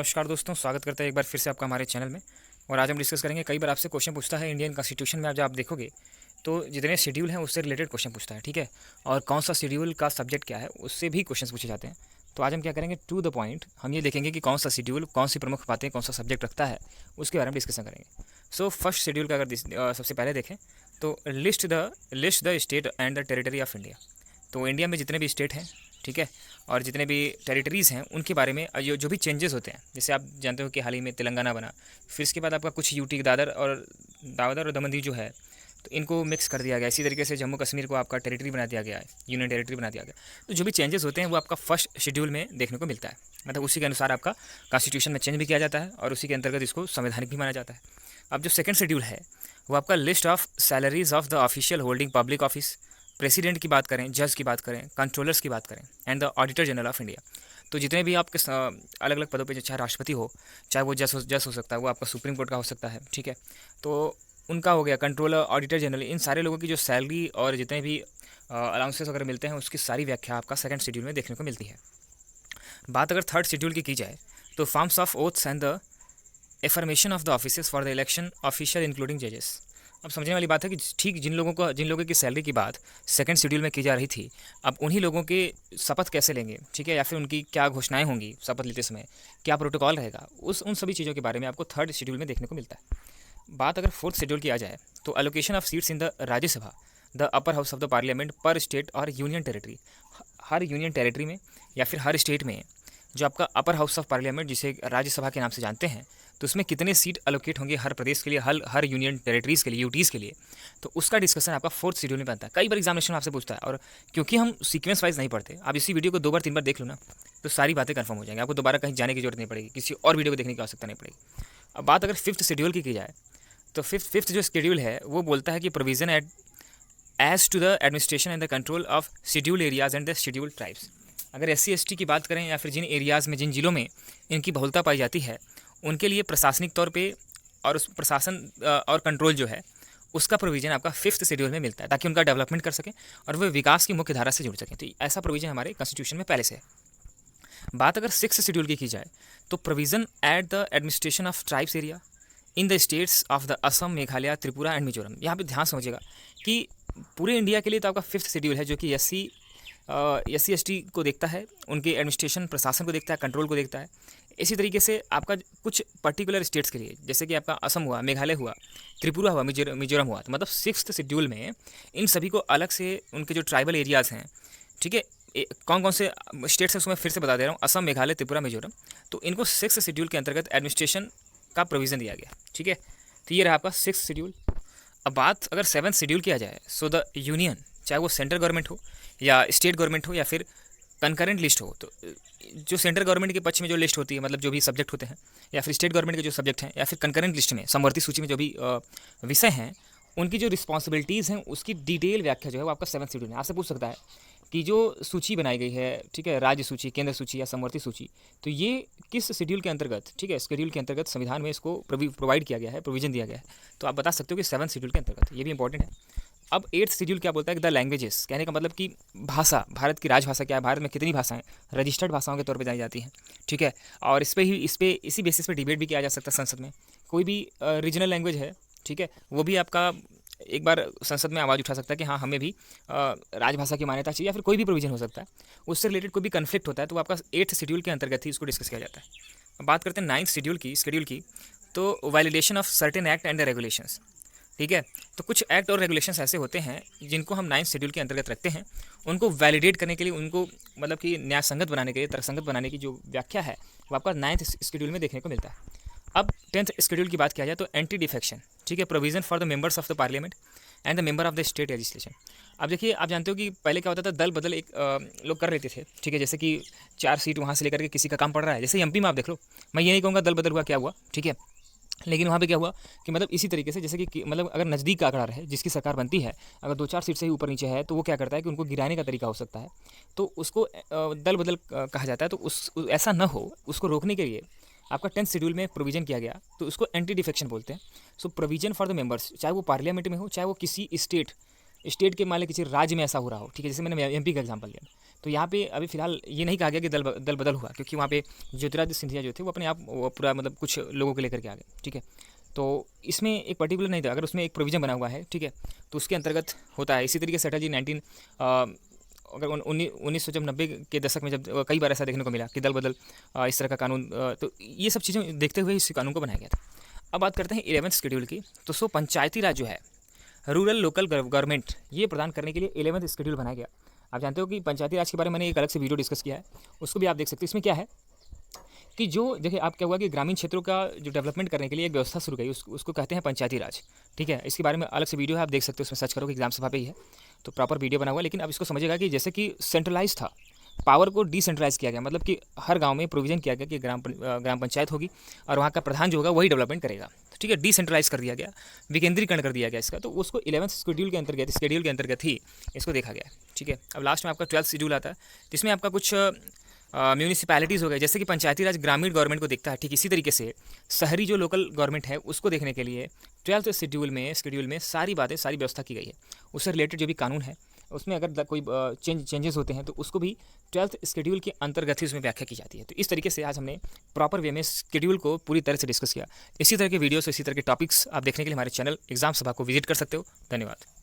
नमस्कार दोस्तों, स्वागत करते हैं एक बार फिर से आपका हमारे चैनल में। और आज हम डिस्कस करेंगे, कई बार आपसे क्वेश्चन पूछता है इंडियन कॉन्स्टिट्यूशन में। जब आप देखोगे तो जितने शेड्यूल हैं उससे रिलेटेड क्वेश्चन पूछता है, ठीक है। और कौन सा शेड्यूल का सब्जेक्ट क्या है उससे भी क्वेश्चन पूछे जाते हैं। तो आज हम क्या करेंगे, टू द पॉइंट हम ये देखेंगे कि कौन सा शेड्यूल कौन सी प्रमुख बातें कौन सा सब्जेक्ट रखता है, उसके बारे में डिस्कशन करेंगे। सो फर्स्ट शेड्यूल का अगर सबसे पहले देखें तो list the state and the territory of India. तो इंडिया में जितने भी स्टेट हैं, ठीक है, और जितने भी टेरिटरीज़ हैं उनके बारे में जो भी चेंजेस होते हैं। जैसे आप जानते हो कि हाल ही में तेलंगाना बना, फिर इसके बाद आपका कुछ यूटी दादर और दमन दीव जो है, तो इनको मिक्स कर दिया गया। इसी तरीके से जम्मू कश्मीर को आपका टेरिटरी बना दिया गया है, यूनियन टेरिटरी बना दिया गया। तो जो भी चेंजेस होते हैं वो आपका फर्स्ट शेड्यूल में देखने को मिलता है। मतलब उसी के अनुसार आपका कॉन्स्टिट्यूशन में चेंज भी किया जाता है और उसी के अंतर्गत इसको संवैधानिक भी माना जाता है। अब जो सेकंड शेड्यूल है वो आपका list of salaries of the official holding public office. President की बात करें, जज की बात करें, कंट्रोलर्स की बात करें and the auditor general of India. तो जितने भी आपके अलग अलग पदों पे, चाहे राष्ट्रपति हो, चाहे वो जज हो सकता है, वो आपका सुप्रीम कोर्ट का हो सकता है, ठीक है। तो उनका हो गया कंट्रोलर, ऑडिटर जनरल, इन सारे लोगों की जो सैलरी और जितने भी अलाउंसेस वगैरह मिलते हैं उसकी सारी व्याख्या आपका सेकंड शेड्यूल में देखने को मिलती है। बात अगर थर्ड शेड्यूल की जाए तो forms of oaths and the affirmation of the offices for the election official including जजेस। अब समझने वाली बात है कि ठीक जिन लोगों की सैलरी की बात सेकंड शेड्यूल में की जा रही थी, अब उन्हीं लोगों के शपथ कैसे लेंगे, ठीक है, या फिर उनकी क्या घोषणाएं होंगी शपथ लेते समय, क्या प्रोटोकॉल रहेगा, उन सभी चीज़ों के बारे में आपको थर्ड शेड्यूल में देखने को मिलता है। बात अगर फोर्थ शेड्यूल की आ जाए तो allocation of seats in the Rajya Sabha, the upper house of the parliament पर स्टेट और यूनियन टेरिटरी। हर यूनियन टेरिटरी में या फिर हर स्टेट में जो आपका अपर हाउस ऑफ पार्लियामेंट, जिसे राज्यसभा के नाम से जानते हैं, तो उसमें कितने सीट अलोकेट होंगे हर प्रदेश के लिए, हर यूनियन टेरिटरीज़ के लिए, यूटीज़ के लिए। तो उसका डिस्कशन आपका फोर्थ शेड्यूल में बनता है। कई बार एग्जामिनेशन आपसे पूछता है, और क्योंकि हम सीक्वेंस वाइज नहीं पढ़ते, आप इसी वीडियो को 2 बार 3 बार देख लो ना, तो सारी बातें कंफर्म हो जाएंगी। आपको दोबारा कहीं जाने की जरूरत नहीं पड़ेगी, किसी और वीडियो को देखने की आवश्यकता नहीं पड़ेगी। अब बात अगर फिफ्थ शेड्यूल की जाए तो फिफ्थ जो शेड्यूल है वो बोलता है कि provision as to the administration and the control of schedule areas and the schedule tribes. अगर SC ST की बात करें या फिर जिन एरियाज़ में, जिन जिलों में इनकी बहुलता पाई जाती है, उनके लिए प्रशासनिक तौर पे और उस प्रशासन और कंट्रोल जो है उसका प्रोविज़न आपका फिफ्थ शेड्यूल में मिलता है, ताकि उनका डेवलपमेंट कर सकें और वे विकास की मुख्य धारा से जुड़ सकें। तो ऐसा प्रोविज़न हमारे कॉन्स्टिट्यूशन में पहले से है। बात अगर सिक्स शेड्यूल की जाए तो provision at the administration of tribes area in the states of the Assam, Meghalaya, Tripura and Mizoram. यहाँ पे ध्यान समझिएगा कि पूरे इंडिया के लिए तो आपका फिफ्थ शेड्यूल है, जो कि SC ST को देखता है, उनके एडमिनिस्ट्रेशन प्रशासन को देखता है, कंट्रोल को देखता है। इसी तरीके से आपका कुछ पर्टिकुलर स्टेट्स के लिए, जैसे कि आपका असम हुआ, मेघालय हुआ, त्रिपुरा हुआ, मिजोरम हुआ, तो मतलब सिक्स्थ शेड्यूल में इन सभी को अलग से उनके जो ट्राइबल एरियाज़ हैं, ठीक है, कौन कौन से स्टेट्स हैं उसमें फिर से बता दे रहा हूँ, असम, मेघालय, त्रिपुरा, मिजोरम। तो इनको सिक्स्थ शेड्यूल के अंतर्गत एडमिनिस्ट्रेशन का प्रोविज़न दिया गया, ठीक है। तो ये रहा आपका सिक्स्थ शेड्यूल। अब बात अगर सेवन्थ शेड्यूल किया जाए, सो द यूनियन, चाहे वो सेंट्रल गवर्नमेंट हो या स्टेट गवर्नमेंट हो या फिर कंकरेंट लिस्ट हो, तो जो सेंट्रल गवर्नमेंट के पक्ष में जो लिस्ट होती है, मतलब जो भी सब्जेक्ट होते हैं, या फिर स्टेट गवर्नमेंट के जो सब्जेक्ट हैं, या फिर कंकरेंट लिस्ट में, समवर्ती सूची में जो भी विषय हैं, उनकी जो रिस्पॉन्सिबिलिटीज़ हैं उसकी डिटेल व्याख्या जो है वो आपका सेवन्थ शेड्यूल में। आपसे पूछ सकता है कि जो सूची बनाई गई है, ठीक है, राज्य सूची, केंद्र सूची या समवर्ती सूची, तो ये किस शेड्यूल के अंतर्गत, ठीक है, शेड्यूल के अंतर्गत संविधान में इसको प्रोवाइड किया गया है, प्रोविजन दिया गया है। तो आप बता सकते हो कि सेवन्थ शेड्यूल के अंतर्गत, ये भी इंपॉर्टेंट है। अब एट्थ शेड्यूल क्या बोलता है कि द लैंग्वेजेस, कहने का मतलब कि भाषा, भारत की राजभाषा क्या है, भारत में कितनी भाषाएं रजिस्टर्ड भाषाओं के तौर पे जानी जाती हैं, ठीक है। और इसी बेसिस पे डिबेट भी किया जा सकता है संसद में। कोई भी रीजनल लैंग्वेज है, ठीक है, वो भी आपका एक बार संसद में आवाज़ उठा सकता है कि हाँ हमें भी राजभाषा की मान्यता चाहिए, या फिर कोई भी प्रोविजन हो सकता है, उससे रिलेटेड कोई भी कन्फ्लिक्ट होता है, तो वो आपका एट्थ शेड्यूल के अंतर्गत ही इसको डिस्कस किया जाता है। बात करते हैं नाइन्थ शेड्यूल की, तो validation of certain act and regulations, ठीक है। तो कुछ एक्ट और रेगुलेशंस ऐसे होते हैं जिनको हम नाइन्थ शेड्यूल के अंतर्गत रखते हैं, उनको वैलिडेट करने के लिए, उनको मतलब कि न्याय संगत बनाने के लिए, तर्कसंगत बनाने की जो व्याख्या है वो आपका नाइन्थ शेड्यूल में देखने को मिलता है। अब टेंथ शेड्यूल की बात किया जाए तो एंटी डिफेक्शन, ठीक है, provision for the members of the parliament and the member of the state legislation. अब देखिए, आप जानते हो कि पहले क्या होता था, दल बदल एक लोग कर लेते थे, ठीक है, जैसे कि 4 सीट वहाँ से लेकर के किसी का काम पड़ रहा है, जैसे MP में आप देख लो, मैं ये नहीं कहूँगा दल बदल हुआ क्या हुआ, ठीक है, लेकिन वहाँ पे क्या हुआ कि मतलब इसी तरीके से, जैसे कि मतलब अगर नज़दीक का आंकड़ा रहे, जिसकी सरकार बनती है, अगर 2-4 सीट से ही ऊपर नीचे है, तो वो क्या करता है कि उनको गिराने का तरीका हो सकता है, तो उसको दल बदल कहा जाता है। तो ऐसा न हो, उसको रोकने के लिए आपका 10th शेड्यूल में प्रोविजन किया गया, तो उसको एंटी डिफेक्शन बोलते हैं। So provision for the members, चाहे वो पार्लियामेंट में हो, चाहे वो किसी स्टेट के मान लीजिए किसी राज्य में ऐसा हो रहा हो, ठीक है, जैसे मैंने MP का एग्जांपल लिया, तो यहाँ पे अभी फिलहाल ये नहीं कहा गया कि दल बदल हुआ, क्योंकि वहाँ पे ज्योतिरादित्य सिंधिया जो थे वो अपने आप वो पूरा मतलब कुछ लोगों को लेकर के आ गए, ठीक है। तो इसमें एक पर्टिकुलर नहीं था, अगर उसमें एक प्रोविज़न बना हुआ है, ठीक है, तो उसके अंतर्गत होता है। इसी तरीके से अटल जी 1990 के दशक में जब कई बार ऐसा देखने को मिला कि दल बदल इस तरह का कानून, तो ये सब चीज़ें देखते हुए इस कानून को बनाया गया था। अब बात करते हैं 11th शेड्यूल की। तो सो पंचायती राज जो है, रूरल लोकल गवर्नमेंट, ये प्रदान करने के लिए 11th शेड्यूल बनाया गया। आप जानते हो कि पंचायती राज के बारे में मैंने एक अलग से वीडियो डिस्कस किया है, उसको भी आप देख सकते हो। इसमें क्या है कि जो देखिए आप क्या हुआ कि ग्रामीण क्षेत्रों का जो डेवलपमेंट करने के लिए एक व्यवस्था शुरू गई, उसको कहते हैं पंचायती राज, ठीक है। इसके बारे में अलग से वीडियो है, आप देख सकते हो, उसमें सर्च करोगे, एग्जाम सभा पे ही है, तो प्रॉपर वीडियो बना हुआ है। लेकिन अब इसको समझिएगा कि जैसे कि सेंट्रलाइज था, पावर को डिसेंट्रलाइज किया गया, मतलब कि हर गांव में प्रोविजन किया गया कि ग्राम पंचायत होगी और वहाँ का प्रधान जो होगा वही डेवलपमेंट करेगा, ठीक है। डिसेंट्रलाइज कर दिया गया, विकेंद्रीकरण कर दिया गया इसका। तो उसको 11th शेड्यूल के अंतर्गत ही इसको देखा गया है, ठीक है। अब लास्ट में आपका 12th शेड्यूल आता है, जिसमें आपका कुछ म्यूनिसिपैलिटीज़ हो गए, जैसे कि पंचायती राज ग्रामीण गवर्नमेंट को देखता है, ठीक इसी तरीके से शहरी जो लोकल गवर्नमेंट है उसको देखने के लिए 12th शेड्यूल में सारी व्यवस्था की गई है। उससे रिलेटेड जो भी कानून है उसमें अगर कोई चेंजेस होते हैं तो उसको भी 12th शेड्यूल के अंतर्गत ही उसमें व्याख्या की जाती है। तो इस तरीके से आज हमने प्रॉपर वे में शेड्यूल को पूरी तरह से डिस्कस किया। इसी तरह के वीडियोस, इसी तरह के टॉपिक्स आप देखने के लिए हमारे चैनल एग्जाम सभा को विजिट कर सकते हो। धन्यवाद।